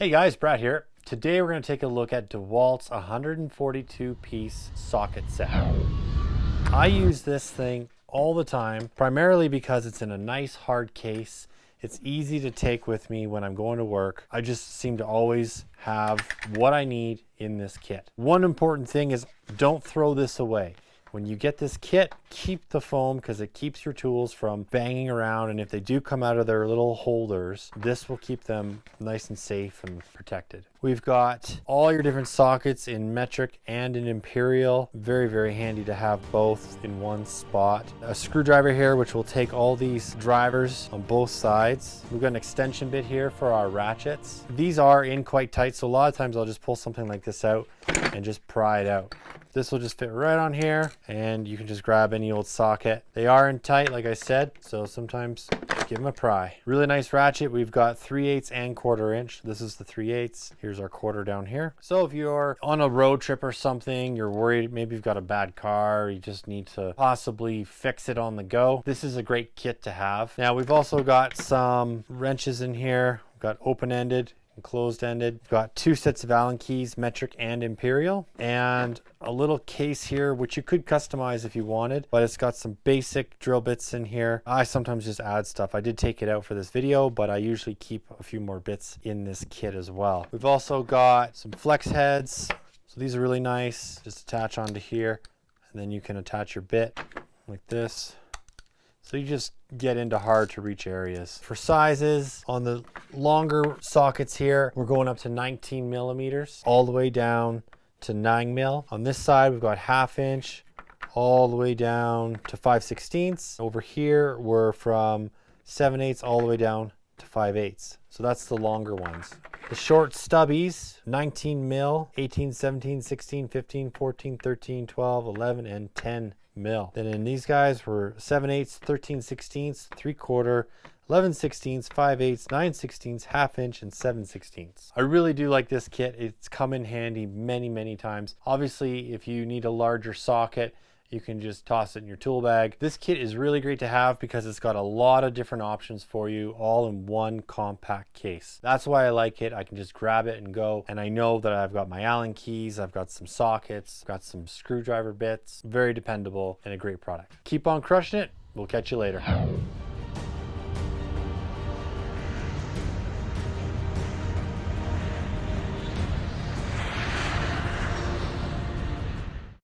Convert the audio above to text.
Hey guys, Brad here. Today we're going to take a look at Dewalt's 142-piece socket set. I use this thing all the time, primarily because it's in a nice hard case. It's easy to take with me when I'm going to work. I just seem to always have what I need in this kit. One important thing is don't throw this away. When you get this kit, keep the foam because it keeps your tools from banging around, and if they do come out of their little holders, this will keep them nice and safe and protected. We've got all your different sockets in metric and in imperial. Very, very handy to have both in one spot. A screwdriver here, which will take all these drivers on both sides. We've got an extension bit here for our ratchets. These are in quite tight, so a lot of times I'll just pull something like this out and just pry it out. This will just fit right on here, and you can just grab any old socket. They are in tight, like I said, so sometimes give them a pry. Really nice ratchet. We've got 3/8 and 1/4 inch. This is the 3/8. Here's our 1/4 down here. So if you're on a road trip or something, you're worried, maybe you've got a bad car, you just need to possibly fix it on the go, this is a great kit to have. Now we've also got some wrenches in here. We've got open-ended, closed-ended. We've got 2 sets of Allen keys, metric and imperial, and a little case here which you could customize if you wanted, but it's got some basic drill bits in here. I sometimes just add stuff. I did take it out for this video, but I usually keep a few more bits in this kit as well. We've also got some flex heads, so these are really nice. Just attach onto here, and then you can attach your bit like this. So you just get into hard to reach areas. For sizes, on the longer sockets here, we're going up to 19 millimeters, all the way down to 9 mil. On this side, we've got 1/2 inch, all the way down to 5/16. Over here, we're from 7/8 all the way down to 5/8. So that's the longer ones. The short stubbies, 19 mil, 18, 17, 16, 15, 14, 13, 12, 11, and 10 mil. Then in these guys we're 7/8, 13/16, 3/4, 11/16, 5/8, 9/16, 1/2 inch, and 7/16. I really do like this kit. It's come in handy many times. Obviously, if you need a larger socket, you can just toss it in your tool bag. This kit is really great to have because it's got a lot of different options for you, all in one compact case. That's why I like it. I can just grab it and go, and I know that I've got my Allen keys, I've got some sockets, I've got some screwdriver bits. Very dependable and a great product. Keep on crushing it. We'll catch you later.